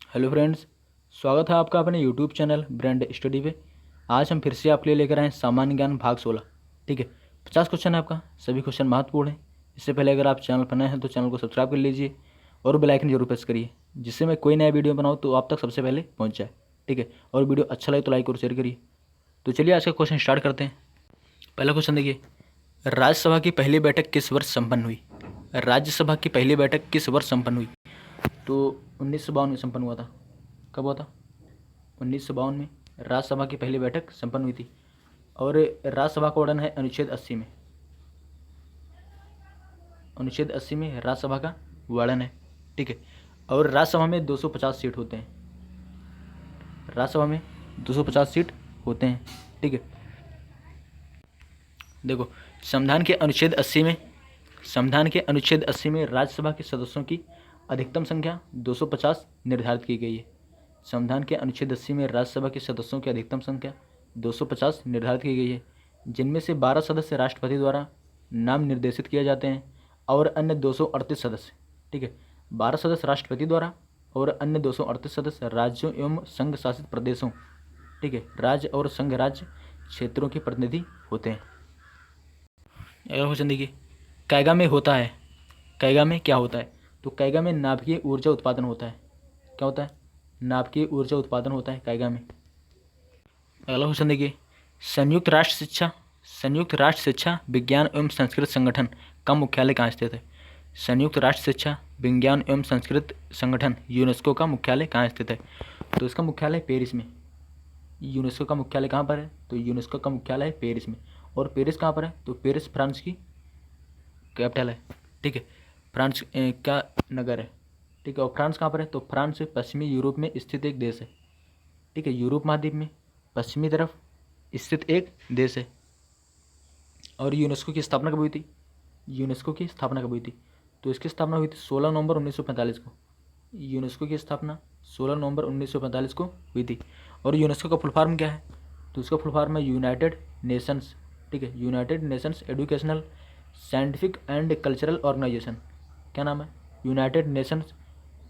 Hello friends, स्वागत है आपका अपने यूट्यूब चैनल ब्रांड स्टडी पे। आज हम फिर से आपके लिए लेकर आए हैं सामान्य ज्ञान भाग 16। ठीक है, 50 क्वेश्चन है आपका, सभी क्वेश्चन महत्वपूर्ण हैं। इससे पहले अगर आप चैनल पर नए हैं तो चैनल को सब्सक्राइब कर लीजिए और बेल आइकन जरूर प्रेस करिए, जिससे मैं कोई नया वीडियो बनाऊँ तो आप तक सबसे पहले पहुँच जाए। ठीक है, और वीडियो अच्छा लगे तो लाइक और शेयर करिए। तो चलिए आज का क्वेश्चन स्टार्ट करते हैं। पहला क्वेश्चन देखिए, राज्यसभा की पहली बैठक किस वर्ष संपन्न हुई? राज्यसभा की पहली बैठक किस वर्ष संपन्न हुई? तो 1952 में संपन्न हुआ था। कब हुआ था? 1952 में राज्यसभा की पहली बैठक संपन्न हुई थी। और राज्यसभा का वर्णन है अनुच्छेद 80 में। अनुच्छेद 80 में राज्यसभा का वर्णन है। ठीक है, और राज्यसभा में 250 सीट होते हैं। राज्यसभा में 250 सीट होते हैं। ठीक है, देखो संविधान के अनुच्छेद 80 में राज्यसभा के सदस्यों की अधिकतम संख्या 250 निर्धारित की गई है। संविधान के अनुच्छेद 80 में राज्यसभा के सदस्यों की अधिकतम संख्या 250 निर्धारित की गई है, जिनमें से 12 सदस्य राष्ट्रपति द्वारा नाम निर्देशित किए जाते हैं और अन्य 238 सदस्य, ठीक है, 12 सदस्य राष्ट्रपति द्वारा और अन्य 238 सदस्य राज्यों एवं संघ शासित प्रदेशों, ठीक है, राज्य और संघ राज्य क्षेत्रों के प्रतिनिधि होते हैं। अगला क्वेश्चन देखिए, कैगा में होता है, कैगा में क्या होता है? तो कैगा में नाभिकीय ऊर्जा उत्पादन होता है। क्या होता है? नाभिकीय ऊर्जा उत्पादन होता है कैगा में। अगला क्वेश्चन देखिए, संयुक्त राष्ट्र शिक्षा विज्ञान एवं संस्कृत संगठन का मुख्यालय कहाँ स्थित है? संयुक्त राष्ट्र शिक्षा विज्ञान एवं संस्कृत संगठन यूनेस्को का मुख्यालय कहाँ स्थित है? तो इसका मुख्यालय पेरिस में। यूनेस्को का मुख्यालय कहाँ पर है? तो यूनेस्को का मुख्यालय है पेरिस में। और पेरिस कहाँ पर है? तो पेरिस फ्रांस की कैपिटल है। ठीक है, फ्रांस का नगर है। ठीक है, और फ्रांस कहाँ पर है? तो फ्रांस पश्चिमी यूरोप में स्थित एक देश है। ठीक है, यूरोप महाद्वीप में पश्चिमी तरफ स्थित एक देश है। और यूनेस्को की स्थापना कब हुई थी? यूनेस्को की स्थापना कब हुई थी? तो इसकी स्थापना हुई थी 16 नवंबर 1945 को। यूनेस्को की स्थापना 16 नवंबर 1945 को हुई थी। और यूनेस्को का फुल फॉर्म क्या है? तो इसका फुल फॉर्म है यूनाइटेड नेशंस। ठीक है, United Nations Educational Scientific and Cultural Organization. क्या नाम है? United Nations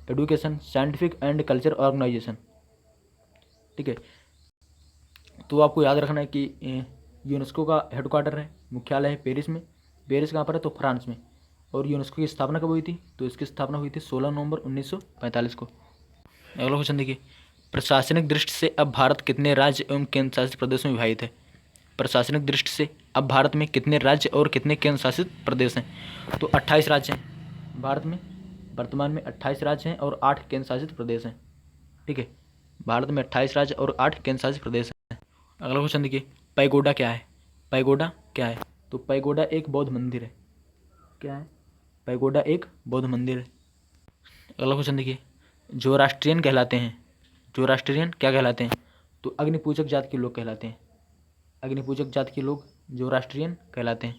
Education Scientific and Culture Organization. ठीक है, तो आपको याद रखना है कि यूनेस्को का हेडक्वार्टर है, मुख्यालय है पेरिस में। पेरिस कहाँ पर है? तो फ्रांस में। और यूनेस्को की स्थापना कब हुई थी? तो इसकी स्थापना हुई थी 16 नवंबर 1945 को। अगला क्वेश्चन देखिए, प्रशासनिक दृष्टि से अब भारत कितने राज्य एवं केंद्र शासित प्रदेशों में विभाजित है? प्रशासनिक दृष्टि से अब भारत में कितने राज्य और कितने केंद्र शासित प्रदेश हैं? तो 28 राज्य हैं भारत में। वर्तमान में 28 राज्य हैं और 8 केंद्र शासित प्रदेश हैं। ठीक है, भारत में 28 राज्य और 8 केंद्र शासित प्रदेश हैं। अगला क्वेश्चन देखिए, पैगोडा क्या है? पैगोडा क्या है? तो पैगोडा एक बौद्ध मंदिर है। क्या है? पैगोडा एक बौद्ध मंदिर है। अगला क्वेश्चन देखिए, जोराष्ट्रियन कहलाते हैं, जोराष्ट्रियन क्या कहलाते हैं? तो अग्निपूजक जाति के लोग कहलाते हैं। अग्निपूजक जाति के लोग जोराष्ट्रियन कहलाते हैं।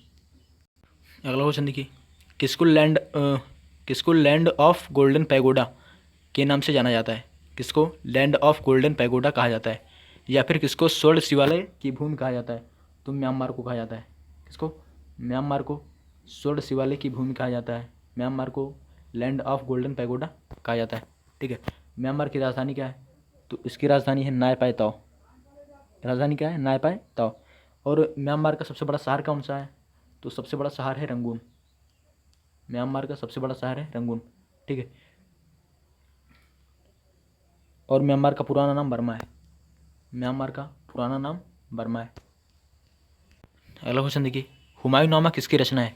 अगला क्वेश्चन देखिए, किसको लैंड ऑफ गोल्डन पैगोडा के नाम से जाना जाता है? किसको लैंड ऑफ गोल्डन पैगोडा कहा जाता है? या फिर किसको स्वर्ण शिवालय की भूमि कहा जाता है? तो म्यांमार को कहा जाता है। किसको? म्यांमार को स्वर्ण शिवालय की भूमि कहा जाता है। म्यांमार को लैंड ऑफ गोल्डन पैगोडा कहा जाता है। ठीक है, म्यांमार की राजधानी क्या है? तो इसकी राजधानी है नाय पाई ताओ। राजधानी क्या है? नाय पाई ताओ। और म्यांमार का सबसे बड़ा शहर कौन सा है? तो सबसे बड़ा शहर है रंगून। म्यांमार का सबसे बड़ा शहर है रंगून। ठीक है, और म्यांमार का पुराना नाम बर्मा है। म्यांमार का पुराना नाम बर्मा है। अगला क्वेश्चन देखिए, हुमायूंनामा किसकी रचना है?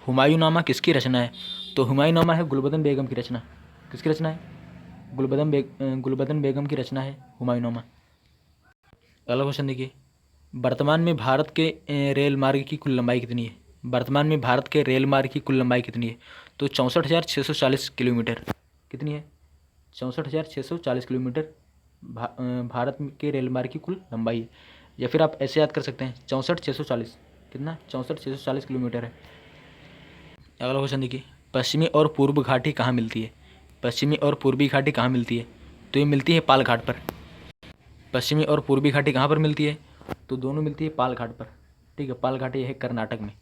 हुमायूंनामा किसकी रचना है? तो हुमायूंनामा है गुलबदन बेगम की रचना। किसकी रचना है? गुलबदन बेगम की रचना है हुमायूंनामा। अगला क्वेश्चन देखिए, वर्तमान में भारत के रेल मार्ग की कुल लंबाई कितनी है? वर्तमान में भारत के रेल मार्ग की कुल लंबाई कितनी है? तो 64,640 किलोमीटर। कितनी है? 64,640 किलोमीटर भारत के रेल मार्ग की कुल लंबाई है। या फिर आप ऐसे याद कर सकते हैं 64,640। कितना? 64,640 किलोमीटर है। अगला क्वेश्चन देखिए, पश्चिमी और पूर्व घाटी कहाँ मिलती है? पश्चिमी और पूर्वी घाटी कहाँ मिलती है? तो ये मिलती है पाल घाट पर। पश्चिमी और पूर्वी घाटी कहाँ पर मिलती है? तो दोनों मिलती है पाल घाट पर। ठीक है, पाल घाटी है कर्नाटक में।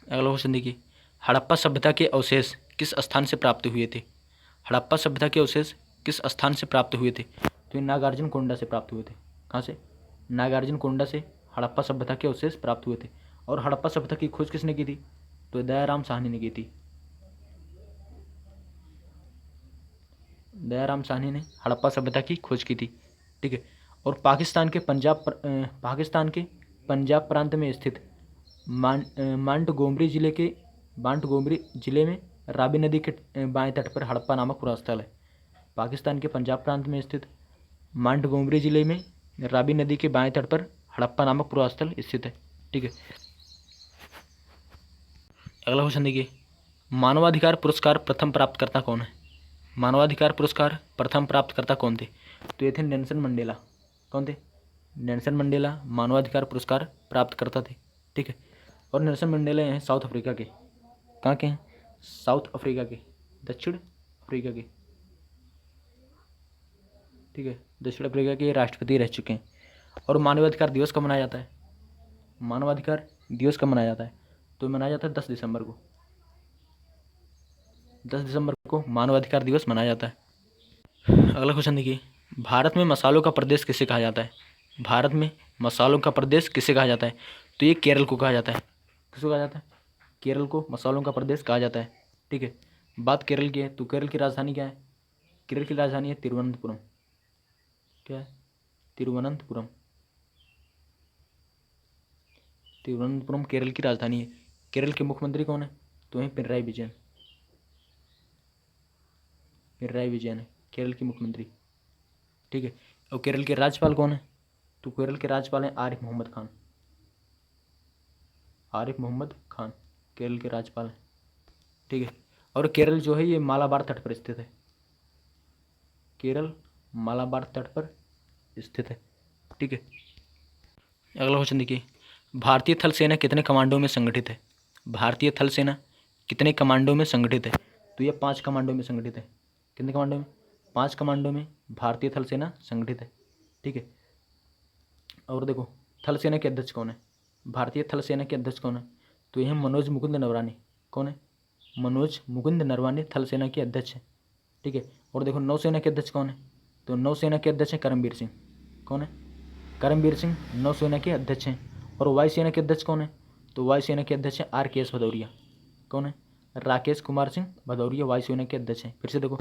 अगला क्वेश्चन देखिए, हड़प्पा सभ्यता के अवशेष किस स्थान से प्राप्त हुए थे? हड़प्पा सभ्यता के अवशेष किस स्थान से प्राप्त हुए थे? तो ये नागार्जुन कोंडा से प्राप्त हुए थे। कहाँ से? नागार्जुन कोंडा से हड़प्पा सभ्यता के अवशेष प्राप्त हुए थे। और हड़प्पा सभ्यता की खोज किसने की थी? तो दयाराम साहनी ने की थी। दयाराम साहनी ने हड़प्पा सभ्यता की खोज की थी। ठीक है। और पाकिस्तान के पंजाब प्रांत में स्थित मांटगोमरी जिले में रावी नदी के बाएं तट पर हड़प्पा नामक पुरा स्थल है। पाकिस्तान के पंजाब प्रांत में स्थित मांटगोमरी जिले में रावी नदी के बाएं तट पर हड़प्पा नामक पुरा स्थल स्थित है। ठीक है। अगला क्वेश्चन देखिए, मानवाधिकार पुरस्कार प्रथम प्राप्तकर्ता कौन है? मानवाधिकार पुरस्कार प्रथम प्राप्तकर्ता कौन थे? तो ये थे नेल्सन मंडेला। कौन थे? नेल्सन मंडेला मानवाधिकार पुरस्कार प्राप्त करता थे। ठीक है। और नेल्सन मंडेला हैं साउथ अफ्रीका के। कहाँ के हैं? साउथ अफ्रीका के, दक्षिण अफ्रीका के। ठीक है, दक्षिण अफ्रीका के राष्ट्रपति रह चुके हैं। और मानवाधिकार दिवस कब मनाया जाता है? मानवाधिकार दिवस कब मनाया जाता है? तो मनाया जाता है 10 दिसंबर को। 10 दिसंबर को मानवाधिकार दिवस मनाया जाता है। अगला क्वेश्चन देखिए, भारत में मसालों का प्रदेश किसे कहा जाता है? भारत में मसालों का प्रदेश किसे कहा जाता है? तो ये केरल को कहा जाता है। किसको कहा जाता है? केरल को मसालों का प्रदेश कहा जाता है। ठीक है। बात केरल की है तो केरल की राजधानी क्या है? केरल की राजधानी है तिरुवनंतपुरम। क्या है? तिरुवनंतपुरम। तिरुवनंतपुरम केरल की राजधानी है। केरल के मुख्यमंत्री कौन है? तो हैं पिनराई विजयन। पिनराई विजयन है केरल के मुख्यमंत्री। ठीक है। और केरल के राज्यपाल कौन है? तो केरल के राज्यपाल हैं आरिफ मोहम्मद खान। आरिफ मोहम्मद खान केरल के राज्यपाल हैं। ठीक है। और केरल जो है ये मालाबार तट पर स्थित है। केरल मालाबार तट पर स्थित है। ठीक है। अगला क्वेश्चन देखिए, भारतीय थल सेना कितने कमांडों में संगठित है? भारतीय थल सेना कितने कमांडों में संगठित है? तो ये 5 कमांडों में संगठित है। कितने कमांडों में? 5 कमांडों में भारतीय थल सेना संगठित है। ठीक है। और देखो, थल सेना के अध्यक्ष कौन है? भारतीय थल सेना के अध्यक्ष कौन है? तो यह मनोज मुकुंद नरवाने। कौन है? मनोज मुकुंद नरवाने थल सेना के अध्यक्ष हैं। ठीक है। और देखो, नौसेना के अध्यक्ष कौन है? तो नौसेना के अध्यक्ष हैं करमबीर सिंह। कौन है? करमबीर सिंह नौसेना के अध्यक्ष हैं। और वायुसेना के अध्यक्ष कौन है? तो वायुसेना के अध्यक्ष हैं RKS भदौरिया। कौन है? राकेश कुमार सिंह भदौरिया वायुसेना के अध्यक्ष हैं। फिर से देखो,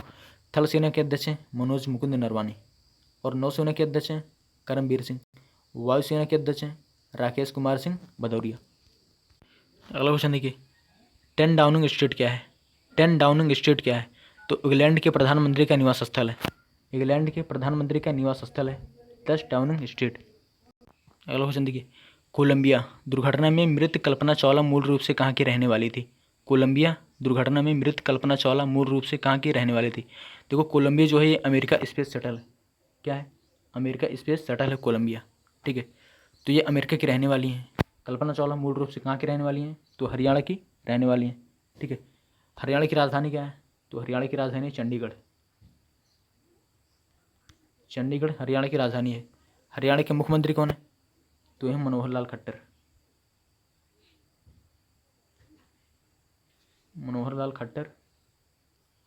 थल सेना के अध्यक्ष हैं मनोज मुकुंद नरवाने। और नौसेना के अध्यक्ष हैं करमबीर सिंह। वायुसेना के अध्यक्ष हैं राकेश कुमार सिंह भदौरिया। अगला क्वेश्चन देखिए, 10 डाउनिंग स्ट्रीट क्या है? 10 डाउनिंग स्ट्रीट क्या है? तो इंग्लैंड के प्रधानमंत्री का निवास स्थल है। इंग्लैंड के प्रधानमंत्री का निवास स्थल है 10 डाउनिंग स्ट्रीट। अगला क्वेश्चन देखिए, कोलंबिया दुर्घटना में मृत कल्पना चावला मूल रूप से कहाँ की रहने वाली थी? कोलंबिया दुर्घटना में मृत कल्पना चावला मूल रूप से कहाँ की रहने वाली थी? देखो, कोलंबिया जो है ये अमेरिका स्पेस शटल है। क्या है? अमेरिका स्पेस शटल है कोलंबिया। ठीक है। तो ये अमेरिका की रहने वाली हैं। कल्पना चावला मूल रूप से कहाँ की रहने वाली हैं? तो हरियाणा की रहने वाली हैं। ठीक है। हरियाणा की राजधानी क्या है? तो हरियाणा की राजधानी है चंडीगढ़। चंडीगढ़ हरियाणा की राजधानी है। हरियाणा के मुख्यमंत्री कौन है? तो है मनोहर लाल खट्टर। मनोहर लाल खट्टर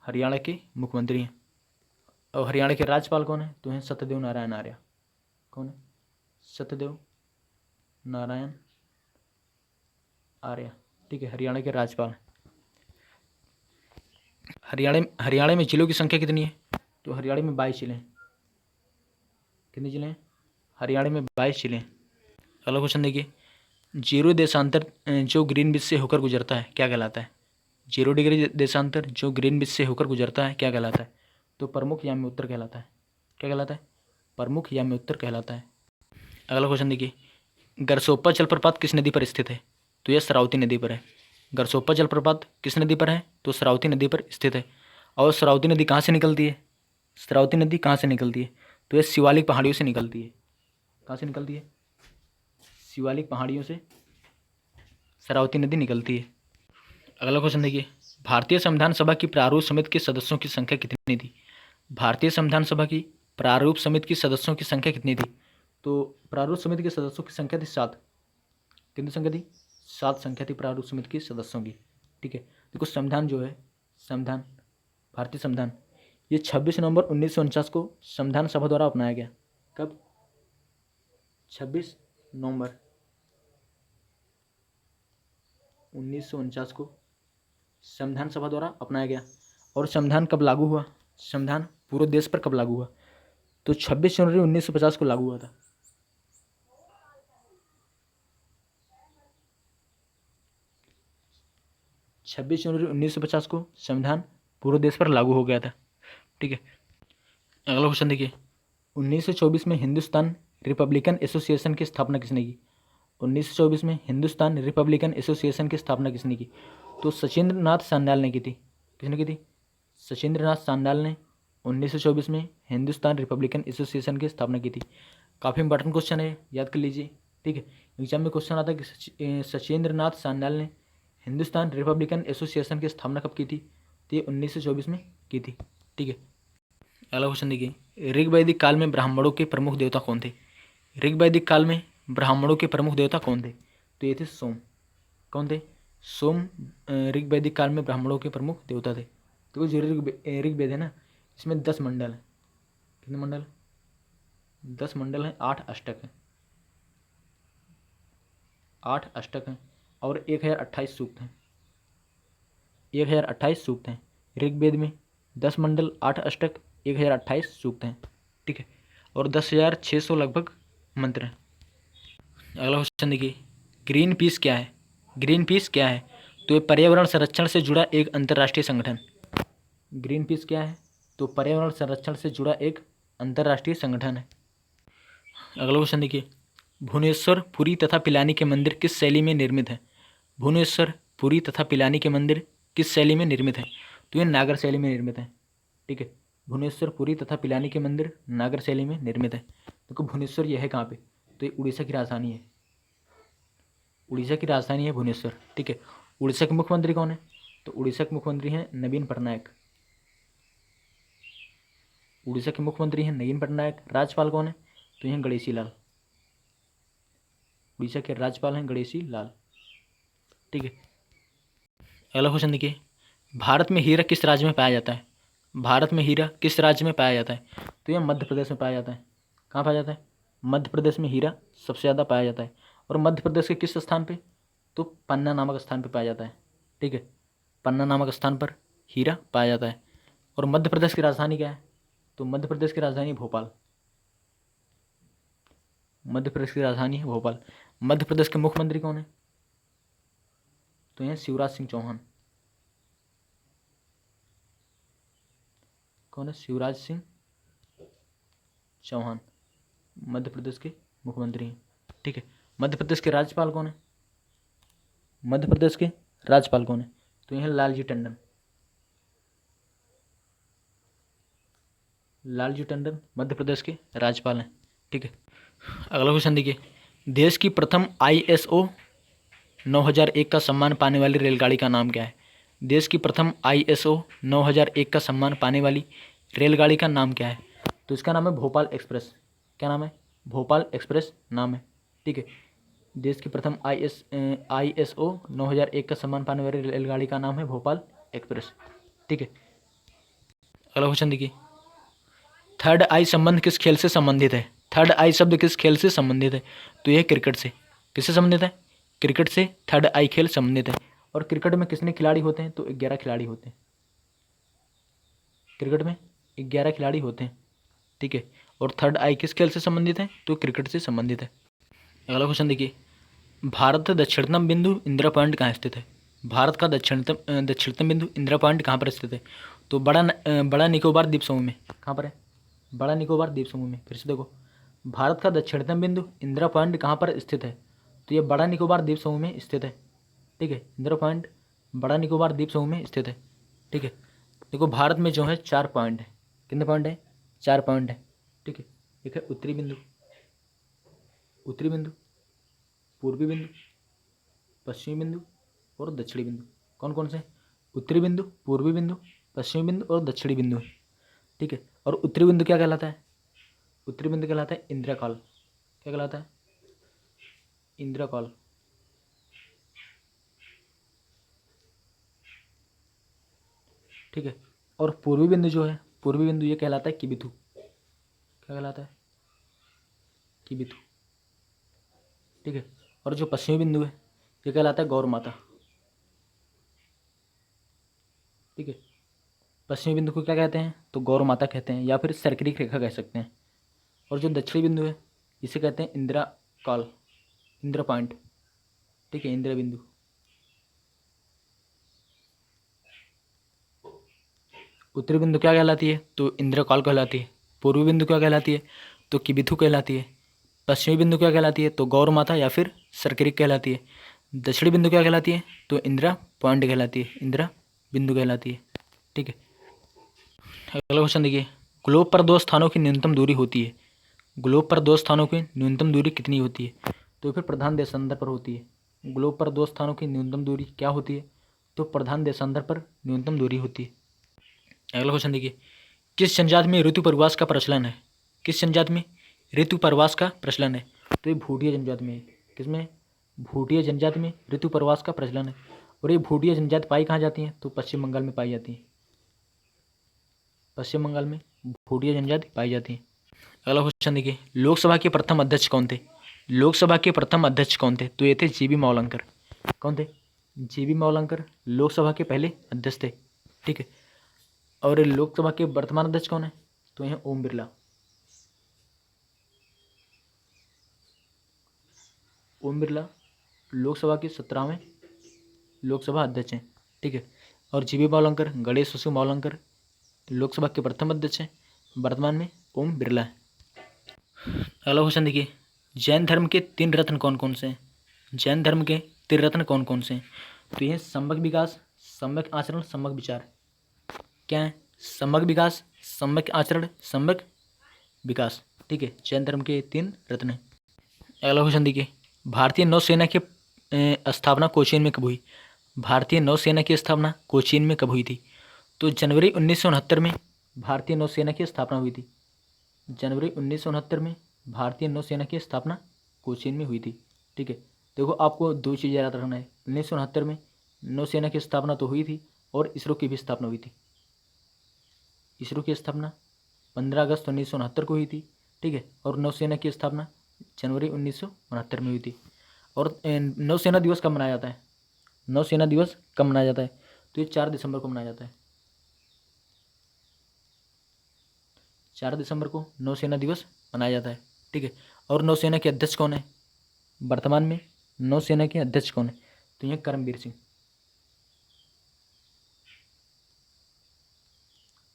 हरियाणा के मुख्यमंत्री हैं। और हरियाणा के राज्यपाल कौन है? तो हैं सत्यदेव नारायण आर्य। कौन है? सत्यदेव नारायण आर्य। ठीक है। हरियाणा के राज्यपाल। हरियाणा में जिलों की संख्या कितनी है? तो हरियाणा में 22 जिले हैं। कितने जिले हैं? हरियाणा में 22 जिले हैं। अगला क्वेश्चन देखिए, जीरो देशांतर जो ग्रीनविच से होकर गुजरता है क्या कहलाता है? 0 डिग्री देशांतर जो ग्रीनविच से होकर गुजरता है क्या कहलाता है? तो प्रमुख यामी उत्तर कहलाता है। क्या कहलाता है? प्रमुख यामी उत्तर कहलाता है। अगला क्वेश्चन देखिए, गरसोप्पा जलप्रपात किस नदी पर स्थित है? तो यह शरावती नदी पर है। गरसोप्पा जलप्रपात किस नदी पर है? तो शरावती नदी पर स्थित है। और शरावती नदी कहाँ से निकलती है? शरावती नदी कहाँ से निकलती है? तो यह शिवालिक पहाड़ियों से निकलती है। कहाँ से निकलती है? शिवालिक पहाड़ियों से शरावती नदी निकलती है। अगला क्वेश्चन देखिए, भारतीय संविधान सभा की प्रारूप समिति के सदस्यों की संख्या कितनी थी? भारतीय संविधान सभा की प्रारूप समिति की सदस्यों की संख्या कितनी थी? तो प्रारूप समिति के सदस्यों की संख्या थी 7। कितनी संख्या थी? 7 संख्या थी प्रारूप समिति के सदस्यों की। ठीक है। देखो, संविधान जो है, संविधान भारतीय संविधान ये 26 नवंबर 1949 को संविधान सभा द्वारा अपनाया गया। कब? 26 नवंबर 1949 को संविधान सभा द्वारा अपनाया गया। और संविधान कब लागू हुआ? संविधान पूरे देश पर कब लागू हुआ? तो 26 जनवरी 1950 को लागू हुआ था। 26 जनवरी 1950 को संविधान पूरे देश पर लागू हो गया था। ठीक है, अगला क्वेश्चन देखिए, 1924 में हिंदुस्तान रिपब्लिकन एसोसिएशन की स्थापना किसने की? 1924 में हिंदुस्तान रिपब्लिकन एसोसिएशन की स्थापना किसने की? तो सचिंद्र नाथ सान्याल ने की थी। किसने की थी? सचिंद्र नाथ सान्याल ने 1924 में हिंदुस्तान रिपब्लिकन एसोसिएशन की स्थापना की थी। काफ़ी इंपॉर्टेंट क्वेश्चन है, याद कर लीजिए। ठीक है, एग्जाम में क्वेश्चन आता है कि सचिंद्र नाथ सान्याल ने हिंदुस्तान रिपब्लिकन एसोसिएशन की स्थापना कब की थी? तो ये 1924 में की थी। ठीक है, अगला क्वेश्चन देखिए, ऋग्वैदिक काल में ब्राह्मणों के प्रमुख देवता कौन थे? ऋग्वैदिक काल में ब्राह्मणों के प्रमुख देवता कौन थे? तो ये थे सोम। कौन थे? सोम ऋग्वैदिक काल में ब्राह्मणों के प्रमुख देवता थे। तो जो ऋग्वेद है ना, इसमें 10 मंडल हैं। कितने मंडल? 10 मंडल हैं, 8 अष्टक हैं। 8 अष्टक हैं और 1028 सूक्त हैं। 1028 सूक्त हैं ऋग्वेद में। 10 मंडल, 8 अष्टक, 1028 सूक्त हैं। ठीक है, और 10,600 लगभग मंत्र हैं। अगला क्वेश्चन देखिए, ग्रीन पीस क्या है? ग्रीन पीस क्या है? तो ये पर्यावरण संरक्षण से जुड़ा एक अंतर्राष्ट्रीय संगठन। ग्रीन पीस क्या है? तो पर्यावरण संरक्षण से जुड़ा एक अंतर्राष्ट्रीय संगठन है। अगला क्वेश्चन देखिए, भुवनेश्वर, पुरी तथा पिलानी के मंदिर किस शैली में निर्मित है? भुवनेश्वर, पुरी तथा पिलानी के मंदिर किस शैली में निर्मित है? तो ये नागर शैली में निर्मित है। ठीक है, भुवनेश्वर, पुरी तथा पिलानी के मंदिर नागर शैली में निर्मित है। देखो भुवनेश्वर ये है कहाँ पे? तो ये उड़ीसा की राजधानी है। उड़ीसा की राजधानी है भुवनेश्वर। ठीक है, उड़ीसा के मुख्यमंत्री कौन है? तो उड़ीसा के मुख्यमंत्री हैं नवीन पटनायक। उड़ीसा के मुख्यमंत्री हैं नवीन पटनायक। राज्यपाल कौन है? तो ये गणेशी लाल। उड़ीसा के राज्यपाल हैं गणेशी लाल। ठीक है, अगला क्वेश्चन देखिए, भारत में हीरा किस राज्य में पाया जाता है? भारत में हीरा किस राज्य में पाया जाता है? तो यह मध्य प्रदेश में पाया जाता है। कहाँ पाया जाता है? मध्य प्रदेश में हीरा सबसे ज़्यादा पाया जाता है। और मध्य प्रदेश के किस स्थान पे? तो पन्ना नामक स्थान पे पाया जाता है। ठीक है, पन्ना नामक स्थान पर हीरा पाया जाता है। और मध्य प्रदेश की राजधानी क्या है? तो मध्य प्रदेश की राजधानी भोपाल। मध्य प्रदेश की राजधानी है भोपाल। मध्य प्रदेश के मुख्यमंत्री कौन है? तो यह शिवराज सिंह चौहान। कौन है? शिवराज सिंह चौहान मध्य प्रदेश के मुख्यमंत्री हैं। ठीक है, मध्य प्रदेश के राज्यपाल कौन है? मध्य प्रदेश के राज्यपाल कौन है? तो यह लालजी टंडन। लालजी टंडन मध्य प्रदेश के राज्यपाल हैं। ठीक है, अगला क्वेश्चन देखिए, देश की प्रथम ISO 9001 का सम्मान पाने वाली रेलगाड़ी का नाम क्या है? देश की प्रथम ISO 9001 का सम्मान पाने वाली रेलगाड़ी का नाम क्या है? तो इसका नाम है भोपाल एक्सप्रेस। क्या नाम है? भोपाल एक्सप्रेस नाम है। ठीक है, देश की प्रथम ISO 9001 का सम्मान पाने वाली रेलगाड़ी का नाम है भोपाल एक्सप्रेस। ठीक है, अगला क्वेश्चन देखिए, थर्ड आई संबंध किस खेल से संबंधित है? थर्ड आई शब्द किस खेल से संबंधित है? तो यह क्रिकेट से। किससे संबंधित है? क्रिकेट से थर्ड आई खेल संबंधित है। और क्रिकेट में कितने खिलाड़ी होते हैं? तो 11 खिलाड़ी होते हैं। क्रिकेट में 11 खिलाड़ी होते हैं। ठीक है, और थर्ड आई किस खेल से संबंधित है? तो क्रिकेट से संबंधित है। अगला क्वेश्चन देखिए, भारत का दक्षिणतम बिंदु इंदिरा पॉइंट कहाँ स्थित है? भारत का दक्षिणतम बिंदु इंदिरा पॉइंट कहाँ पर स्थित है? तो बड़ा निकोबार द्वीप समूह में। कहाँ पर है? बड़ा निकोबार द्वीप समूह में। फिर से देखो, भारत का दक्षिणतम बिंदु इंदिरा पॉइंट कहाँ पर स्थित है? तो ये बड़ा निकोबार द्वीप समूह में स्थित है। ठीक है, इंदिरा पॉइंट बड़ा निकोबार द्वीप समूह में स्थित है। ठीक है, देखो भारत में जो है 4 पॉइंट है। कितने पॉइंट है? 4 पॉइंट है। ठीक है, एक है उत्तरी बिंदु, पूर्वी बिंदु, पश्चिमी बिंदु और दक्षिणी बिंदु। कौन कौन से? उत्तरी बिंदु, पूर्वी बिंदु, पश्चिमी बिंदु और दक्षिणी बिंदु। ठीक है, और उत्तरी बिंदु क्या कहलाता है? उत्तरी बिंदु कहलाता है इंदिरा कॉल। क्या कहलाता है? इंदिरा कॉल। ठीक है, और पूर्वी बिंदु जो है पूर्वी बिंदु ये कहलाता है किबिथु। क्या कहलाता है? किबिथु। ठीक है। और जो पश्चिमी बिंदु है ये कहलाता है गौरमाता। ठीक है। पश्चिमी बिंदु को क्या कहते हैं? तो गौरमाता कहते हैं या फिर सर्करिक रेखा कह सकते हैं। और जो दक्षिणी बिंदु है इसे कहते हैं इंदिरा काल, इंदिरा पॉइंट। ठीक है, इंदिरा बिंदु। उत्तरी बिंदु क्या कहलाती है? तो इंदिरा काल कहलाती है। पूर्वी बिंदु क्या कहलाती है? तो किबिथु कहलाती है। पश्चिमी बिंदु क्या कहलाती है? तो गौरमाता या फिर सर्करिक कहलाती है। दक्षिणी बिंदु क्या कहलाती है? तो इंदिरा पॉइंट कहलाती है, इंदिरा बिंदु कहलाती है। ठीक है। अगला क्वेश्चन देखिए, ग्लोब पर दो स्थानों की न्यूनतम दूरी होती है। ग्लोब पर दो स्थानों की न्यूनतम दूरी कितनी होती है? तो फिर प्रधान देशांतर पर होती है। ग्लोब पर दो स्थानों की न्यूनतम दूरी क्या होती है? तो प्रधान देशांतर पर न्यूनतम दूरी होती है। अगला क्वेश्चन देखिए, किस जनजाति में ऋतु प्रवास का प्रचलन है? किस जनजाति में ऋतु प्रवास का प्रचलन है? तो ये भूटिया जनजाति में है। किसमें? भूटिया जनजाति में ऋतु प्रवास का प्रचलन है। और ये भूटिया जनजाति पाई कहाँ जाती है? तो पश्चिम बंगाल में पाई जाती है। पश्चिम बंगाल में भूटिया जनजाति पाई जाती है। अगला क्वेश्चन देखिए, लोकसभा के प्रथम अध्यक्ष कौन थे? लोकसभा के प्रथम अध्यक्ष कौन थे? तो ये थे जीबी मावलंकर। कौन थे? जीबी मावलंकर लोकसभा के पहले अध्यक्ष थे। ठीक है। और लोकसभा के वर्तमान अध्यक्ष कौन है? तो ये ओम बिरला। ओम बिरला लोकसभा के 17वें लोकसभा अध्यक्ष हैं। ठीक है। और जीबी मावलंकर, गणेश वसु मावलंकर लोकसभा के प्रथम अध्यक्ष हैं। वर्तमान में ओम बिरला है। अगला क्वेश्चन देखिए, जैन धर्म के 3 रत्न कौन कौन से हैं? जैन धर्म के 3 रत्न कौन कौन से हैं? तो ये सम्यक विकास, सम्यक आचरण, सम्यक विचार। क्या है? सम्यक विकास, सम्यक आचरण, सम्यक विकास। ठीक है, जैन धर्म के 3 रत्न हैं। अगला क्वेश्चन देखिए, भारतीय नौसेना की स्थापना कोचीन में कब हुई? भारतीय नौसेना की स्थापना कोचीन में कब हुई थी? तो जनवरी 1969 में भारतीय नौसेना की स्थापना हुई थी। जनवरी 1969 में भारतीय नौसेना की स्थापना कोचीन में हुई थी। ठीक है। देखो, आपको 2 चीज़ें याद रखना है। 1969 में नौसेना की स्थापना तो हुई थी और इसरो की भी स्थापना हुई थी। इसरो की स्थापना 15 अगस्त 1969 को हुई थी। ठीक है। और नौसेना की स्थापना जनवरी 1969 में हुई थी। और नौसेना दिवस कब मनाया जाता है? नौसेना दिवस कब मनाया जाता है? तो ये 4 दिसंबर को मनाया जाता है। 4 दिसंबर को नौसेना दिवस मनाया जाता है। ठीक है। और नौसेना के अध्यक्ष कौन है? वर्तमान में नौसेना के अध्यक्ष कौन है? तो ये करमबीर सिंह।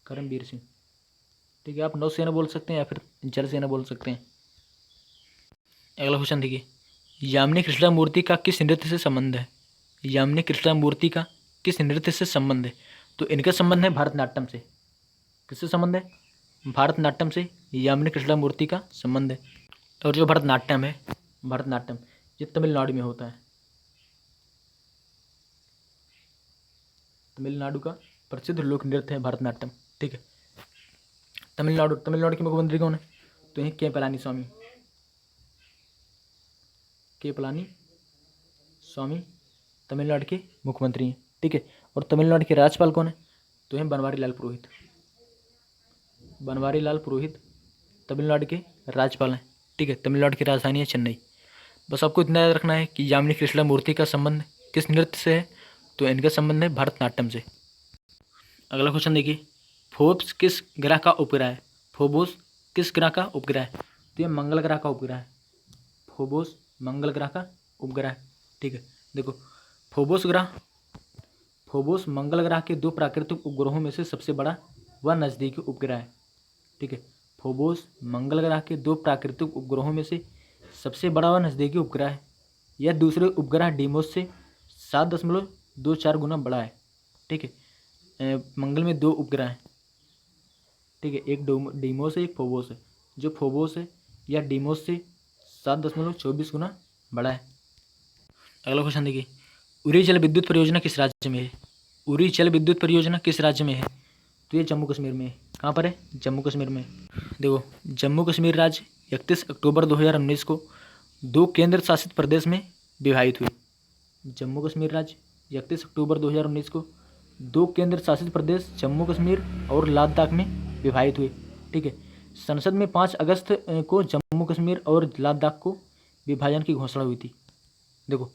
करमबीर सिंह। ठीक है। आप नौसेना बोल सकते हैं या फिर जल सेना बोल सकते हैं। अगला क्वेश्चन देखिए, यामिनी कृष्णमूर्ति का किस नृत्य से संबंध है? यामिनी कृष्णमूर्ति का किस नृत्य से संबंध है? तो इनका संबंध है भरतनाट्यम से। किससे संबंध है? भरतनाट्यम से यामिनी कृष्णमूर्ति का संबंध है। और जो भरतनाट्यम है, भरतनाट्यम ये तमिलनाडु में होता है। तमिलनाडु का प्रसिद्ध लोक नृत्य है भरतनाट्यम। ठीक है। तमिलनाडु के मुख्यमंत्री कौन है? तो ये के पलानी स्वामी। के पलानी स्वामी तमिलनाडु के मुख्यमंत्री हैं। ठीक है। और तमिलनाडु के राज्यपाल कौन है? तो हैं बनवारी लाल पुरोहित। बनवारी लाल पुरोहित तमिलनाडु के राज्यपाल हैं। ठीक है। तमिलनाडु की राजधानी है चेन्नई। बस आपको इतना याद रखना है कि यामिनी कृष्णमूर्ति का संबंध किस नृत्य से है? तो इनका संबंध है भरतनाट्यम से। अगला क्वेश्चन देखिए, फोर्ब्स किस ग्रह का उपग्रह है? फोर्ब्स किस ग्रह का उपग्रह है? तो ये मंगल ग्रह का उपग्रह है। फोर्ब्स मंगल ग्रह का उपग्रह है। ठीक है। देखो, फोर्ब्स मंगल ग्रह के 2 प्राकृतिक उपग्रहों में से सबसे बड़ा व नज़दीकी उपग्रह है। ठीक है। फोर्ब्स मंगल ग्रह के 2 प्राकृतिक उपग्रहों में से सबसे बड़ा व नज़दीकी उपग्रह है। यह दूसरे उपग्रह डीमोस से 7.24 गुना बड़ा है। ठीक है। मंगल में 2 उपग्रह हैं। ठीक है। एक डीमोस है, एक फोर्ब्स है। जो फोर्ब्स है यह डीमोस से 7.24 गुना बड़ा है। अगला क्वेश्चन देखिए, उरी जल विद्युत परियोजना किस राज्य में है? उरी जल विद्युत परियोजना किस राज्य में है? तो ये जम्मू कश्मीर में है। कहाँ पर है? जम्मू कश्मीर में। देखो, जम्मू कश्मीर राज्य 31 अक्टूबर 2019 को 2 केंद्र शासित प्रदेश में विभाजित हुई। जम्मू कश्मीर राज्य 31 अक्टूबर 2019 को 2 केंद्र शासित प्रदेश जम्मू कश्मीर और लद्दाख में विभाजित हुए। ठीक है। संसद में 5 अगस्त को जम्मू कश्मीर और लद्दाख को विभाजन की घोषणा हुई थी। देखो,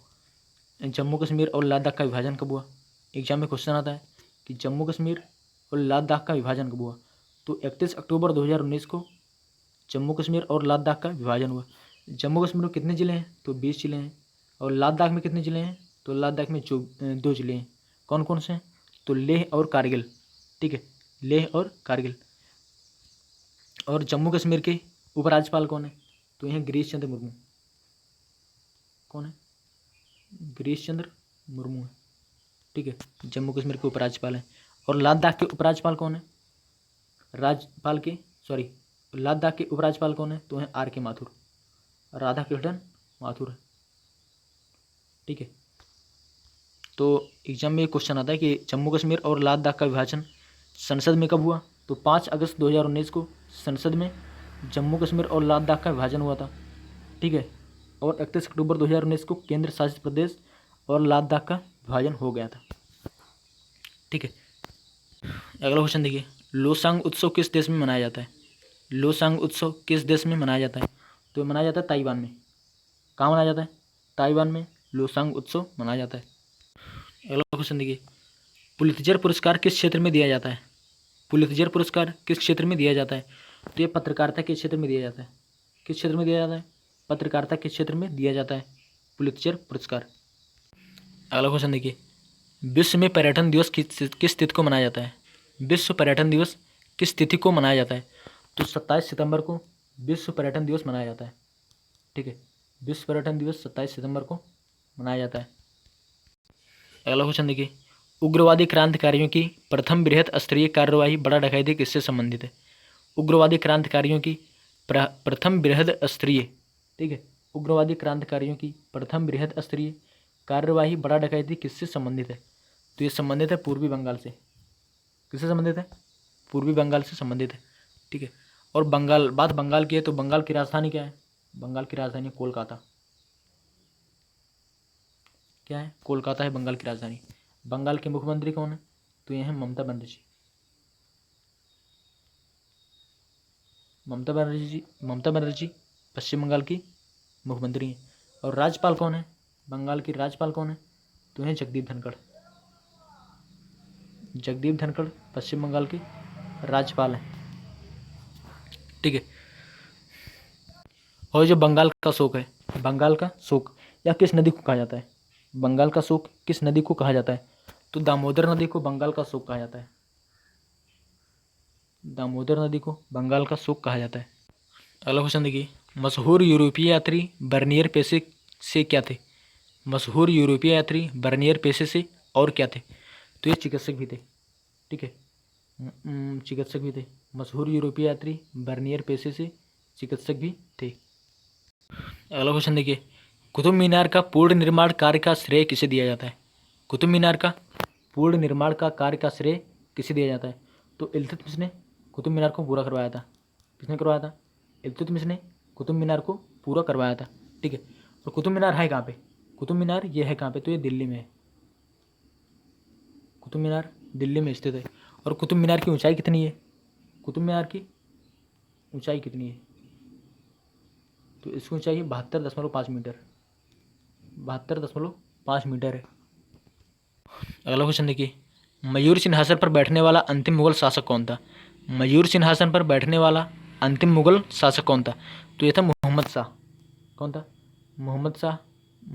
जम्मू कश्मीर और लद्दाख का विभाजन कब हुआ? एग्जाम में क्वेश्चन आता है कि जम्मू कश्मीर और लद्दाख का विभाजन कब हुआ? तो 31 अक्टूबर 2019 को जम्मू कश्मीर और लद्दाख का विभाजन हुआ। जम्मू कश्मीर में कितने ज़िले हैं? तो 20 ज़िले हैं। और लद्दाख में कितने ज़िले हैं? तो लद्दाख में 2 ज़िले हैं। कौन कौन से हैं? तो लेह और कारगिल। ठीक है, लेह और कारगिल। और जम्मू कश्मीर के उपराज्यपाल कौन है? तो यह गिरीश चंद्र मुर्मू। कौन है? गिरीश चंद्र मुर्मू है। ठीक है, जम्मू कश्मीर के उपराज्यपाल हैं। और लद्दाख के उपराज्यपाल कौन है? लद्दाख के उपराज्यपाल कौन है? तो हैं आर के माथुर, राधाकृष्णन माथुर है। ठीक है, तो एग्जाम में क्वेश्चन आता है कि जम्मू कश्मीर और लद्दाख का विभाजन संसद में कब हुआ? तो 5 अगस्त 2019 को संसद में जम्मू कश्मीर और लद्दाख का विभाजन हुआ था। ठीक है, और 31 अक्टूबर 2019 को केंद्र शासित प्रदेश और लद्दाख का विभाजन हो गया था। ठीक है, अगला क्वेश्चन देखिए, लोसांग उत्सव किस देश में मनाया जाता है? लोसांग उत्सव किस देश में मनाया जाता है? तो मनाया जाता है ताइवान में। कहाँ मनाया जाता है? ताइवान में लोसांग उत्सव मनाया जाता है। अगला क्वेश्चन देखिए, पुलित्जर पुरस्कार किस क्षेत्र में दिया जाता है? पुलित्जर पुरस्कार किस क्षेत्र में दिया जाता है? तो ये पत्रकारिता के क्षेत्र में दिया जाता है। किस क्षेत्र में दिया जाता है? पत्रकारिता के क्षेत्र में दिया जाता है पुलित्जर पुरस्कार। अगला क्वेश्चन देखिए, विश्व में पर्यटन दिवस किस तिथि को मनाया जाता है? विश्व पर्यटन दिवस किस तिथि को मनाया जाता है? तो 27 सितंबर को विश्व पर्यटन दिवस मनाया जाता है। ठीक है, विश्व पर्यटन दिवस 27 सितंबर को मनाया जाता है। अगला क्वेश्चन देखिए, उग्रवादी क्रांतिकारियों की प्रथम बृहत स्तरीय कार्यवाही बड़ा डकैती किससे संबंधित है? उग्रवादी क्रांतिकारियों की प्रथम बृहद स्तरीय, ठीक है, उग्रवादी क्रांतिकारियों की प्रथम बृहद स्तरीय कार्यवाही बड़ा डकैती किससे संबंधित है? तो ये संबंधित है पूर्वी बंगाल से। किससे संबंधित है? पूर्वी बंगाल से संबंधित है। ठीक है, और बात बंगाल की है तो बंगाल की राजधानी क्या है? बंगाल की राजधानी कोलकाता। क्या है? कोलकाता है बंगाल की राजधानी। बंगाल के मुख्यमंत्री कौन है? तो ये है ममता बनर्जी। ममता बनर्जी पश्चिम बंगाल की मुख्यमंत्री हैं। और राज्यपाल कौन है? बंगाल की राज्यपाल कौन है? तो हैं जगदीप धनखड़। जगदीप धनखड़ पश्चिम बंगाल के राज्यपाल हैं। ठीक है, और जो बंगाल का शोक है, बंगाल का शोक या किस नदी को कहा जाता है? बंगाल का शोक किस नदी को कहा जाता है? तो दामोदर नदी को बंगाल का शोक कहा जाता है। दामोदर नदी को बंगाल का शोक कहा जाता है। अगला क्वेश्चन देखिए, मशहूर यूरोपीय यात्री बर्नियर पेशे से क्या थे? मशहूर यूरोपीय यात्री बर्नियर पेशे से और क्या थे? तो ये चिकित्सक भी थे। ठीक है, चिकित्सक भी थे। मशहूर यूरोपीय यात्री बर्नियर पेशे से चिकित्सक भी थे। अगला क्वेश्चन देखिए, कुतुब मीनार का पूर्ण निर्माण कार्य का श्रेय किसे दिया जाता है? कुतुब मीनार का पूर्ण निर्माण का कार्य का श्रेय किसे दिया जाता है? तो इल्तुतमिश ने कुतुब मीनार को पूरा करवाया था। किसने करवाया था? इल्तुतमिश ने कुतुब मीनार को पूरा करवाया था। ठीक है, और कुतुब मीनार है कहाँ पे? कुतुब मीनार ये है कहाँ पे? तो ये दिल्ली में है। कुतुब मीनार दिल्ली में स्थित है। और कुतुब मीनार की ऊंचाई कितनी है? कुतुब मीनार की ऊंचाई कितनी है? तो इसकी ऊंचाई है 72.5 मीटर। 72.5 मीटर है। अगला क्वेश्चन देखिए, मयूर सिंहासन पर बैठने वाला अंतिम मुगल शासक कौन था? मयूर सिंहासन पर बैठने वाला अंतिम मुगल शासक कौन था? तो ये था मोहम्मद शाह। कौन था? मोहम्मद शाह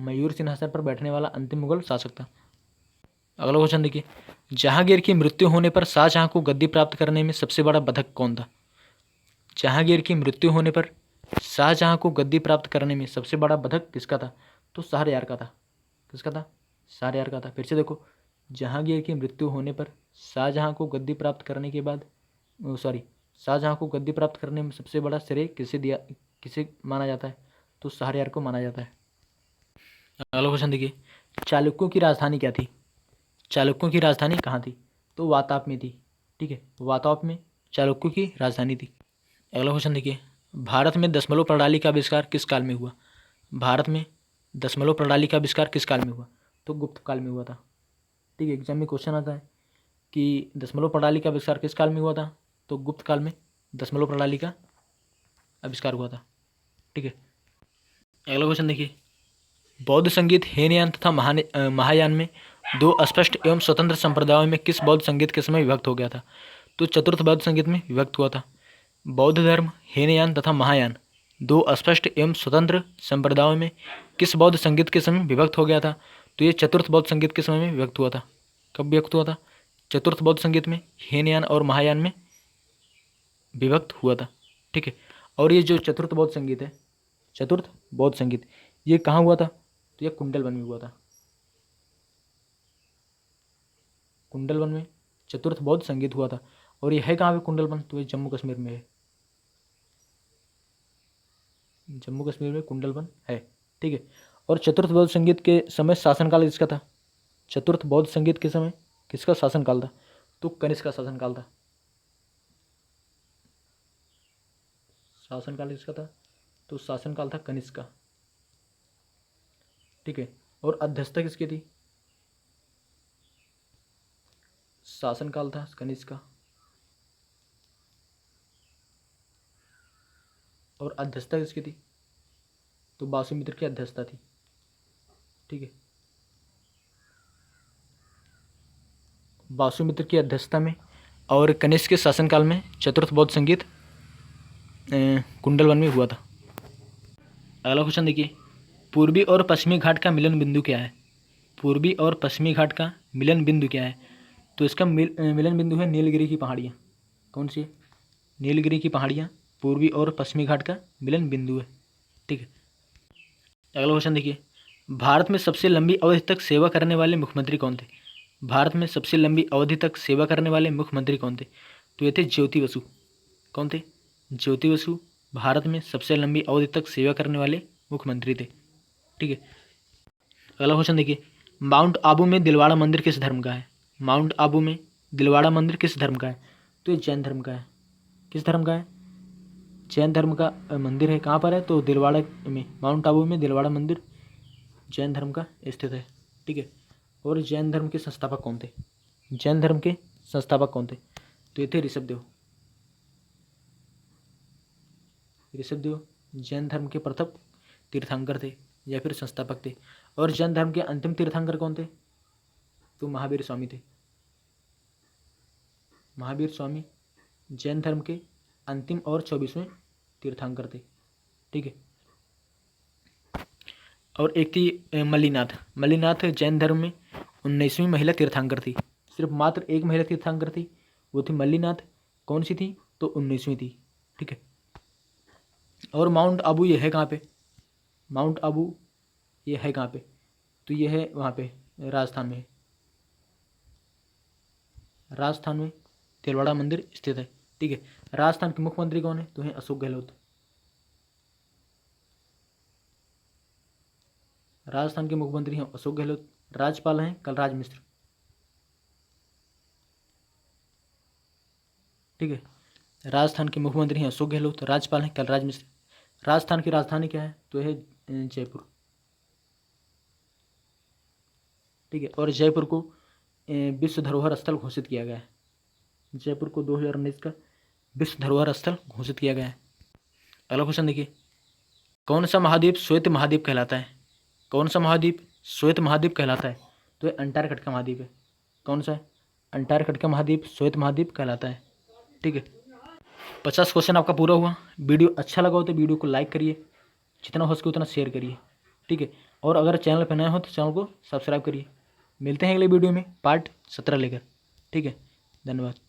मयूर सिंहासन पर बैठने वाला अंतिम मुगल शासक था। अगला क्वेश्चन देखिए, जहांगीर की मृत्यु होने पर शाहजहां को गद्दी प्राप्त करने में सबसे बड़ा बधक कौन था? जहांगीर की मृत्यु होने पर शाहजहां को गद्दी प्राप्त करने में सबसे बड़ा बधक किसका था? तो शाहरयार का था। किसका था? शाहरयार का था। फिर से देखो, जहांगीर की मृत्यु होने पर शाहजहां को गद्दी प्राप्त करने के बाद शाहजहां को गद्दी प्राप्त करने में सबसे बड़ा श्रेय किसे माना जाता है? तो शाहरयार को माना जाता है। अगला क्वेश्चन देखिए, चालुक्यों की राजधानी क्या थी? चालुक्यों की राजधानी कहाँ थी? तो वाताप में थी। ठीक है, वाताप में चालुक्यों की राजधानी थी। अगला क्वेश्चन देखिए, भारत में दशमलव प्रणाली का आविष्कार किस काल में हुआ? भारत में दशमलव प्रणाली का आविष्कार किस काल में हुआ? तो गुप्त काल में हुआ था। ठीक है, एग्जाम में क्वेश्चन आता है कि दशमलव प्रणाली का आविष्कार किस काल में हुआ था? तो गुप्त काल में दशमलव प्रणाली का आविष्कार हुआ था। ठीक है, अगला क्वेश्चन देखिए, बौद्ध संगीत हीनयान तथा महायान में दो अस्पष्ट एवं स्वतंत्र संप्रदायों में किस बौद्ध संगीत के समय विभक्त हो गया था? तो चतुर्थ बौद्ध संगीत में विभक्त हुआ था। बौद्ध धर्म हीनयान तथा महायान दो अस्पष्ट एवं स्वतंत्र संप्रदायों में किस बौद्ध संगीत के समय विभक्त हो गया था? तो ये चतुर्थ बौद्ध संगीत के समय में विभक्त हुआ था। कब विभक्त हुआ था? चतुर्थ बौद्ध संगीत में हीनयान और महायान में विभक्त हुआ था। ठीक है, और ये जो चतुर्थ बौद्ध संगीत है, चतुर्थ बौद्ध संगीत, ये कहाँ हुआ था? तो ये कुंडलवन में हुआ था। कुंडलवन में चतुर्थ बौद्ध संगीत हुआ था। और ये है कहाँ पे कुंडलवन? तो ये जम्मू कश्मीर में है। जम्मू कश्मीर में कुंडलवन है। ठीक है, और चतुर्थ बौद्ध संगीत के समय शासनकाल किसका था? चतुर्थ बौद्ध संगीत के समय किसका शासनकाल था? तो कनिष्क का शासनकाल था। शासनकाल किसका था? तो शासनकाल था कनिष्क का। ठीक है, और अध्यक्षता किसकी थी? शासनकाल था कनिष्क का, और अध्यक्षता किसकी थी? तो वासुमित्र की अध्यक्षता थी। ठीक है, वासुमित्र की अध्यक्षता में और कनिष्क के शासनकाल में चतुर्थ बौद्ध संगीत कुंडलवन में हुआ था। अगला क्वेश्चन देखिए, पूर्वी और पश्चिमी घाट का मिलन बिंदु क्या है? पूर्वी और पश्चिमी घाट का मिलन बिंदु क्या है? तो इसका मिलन बिंदु है नीलगिरी की पहाड़ियाँ। कौन सी? नीलगिरी की पहाड़ियाँ पूर्वी और पश्चिमी घाट का मिलन बिंदु है। ठीक है, अगला क्वेश्चन देखिए, भारत में सबसे लंबी अवधि तक सेवा करने वाले मुख्यमंत्री कौन थे? भारत में सबसे लंबी अवधि तक सेवा करने वाले मुख्यमंत्री कौन थे? तो ये थे ज्योति बसु। कौन थे? ज्योति बसु भारत में सबसे लंबी अवधि तक सेवा करने वाले मुख्यमंत्री थे। ठीक है, अगला क्वेश्चन देखिए, माउंट आबू में दिलवाड़ा मंदिर किस धर्म का है? माउंट आबू में दिलवाड़ा मंदिर किस धर्म का है? तो ये जैन धर्म का है। किस धर्म का है? जैन धर्म का मंदिर है। कहाँ पर है? तो दिलवाड़ा में, माउंट आबू में दिलवाड़ा मंदिर जैन धर्म का स्थित है। ठीक है, और जैन धर्म के संस्थापक कौन थे? जैन धर्म के संस्थापक कौन थे? तो ये थे ऋषभदेव। ऋषभदेव जैन धर्म के प्रथम तीर्थंकर थे या फिर संस्थापक थे। और जैन धर्म के अंतिम तीर्थंकर कौन थे? तो महावीर स्वामी थे। महावीर स्वामी जैन धर्म के अंतिम और 24वें तीर्थंकर थे। ठीक है, और एक थी मल्लीनाथ। मल्लीनाथ जैन धर्म में 19वीं महिला तीर्थंकर थी। सिर्फ मात्र एक महिला तीर्थंकर थी, वो थी मल्लीनाथ। कौन सी थी? तो 19वीं थी। ठीक है, और माउंट आबू ये है कहाँ पे? माउंट आबू ये है कहाँ पे? तो ये है वहाँ पे राजस्थान में। राजस्थान में तिलवाड़ा मंदिर स्थित है। ठीक है, राजस्थान के मुख्यमंत्री कौन है? तो हैं अशोक गहलोत। राजस्थान के मुख्यमंत्री हैं अशोक गहलोत। राज्यपाल हैं कलराज मिश्र। ठीक है, राजस्थान के मुख्यमंत्री हैं अशोक गहलोत, राज्यपाल हैं कलराज मिश्र। राजस्थान की राजधानी क्या है? तो है जयपुर। ठीक है, और जयपुर को विश्व धरोहर स्थल घोषित किया गया है। जयपुर को 2019 का विश्व धरोहर स्थल घोषित किया गया है। अगला क्वेश्चन देखिए, कौन सा महाद्वीप श्वेत महाद्वीप कहलाता है? कौन सा महाद्वीप श्वेत महाद्वीप कहलाता है? तो ये अंटार्कटिका महाद्वीप है। कौन सा है? अंटार्कटिका महाद्वीप श्वेत महाद्वीप कहलाता है। ठीक है, 50 क्वेश्चन आपका पूरा हुआ। वीडियो अच्छा लगा हो तो वीडियो को लाइक करिए, जितना हो सके उतना शेयर करिए। ठीक है, और अगर चैनल पर नए हो तो चैनल को सब्सक्राइब करिए। मिलते हैं अगले वीडियो में पार्ट 17 लेकर। ठीक है, धन्यवाद।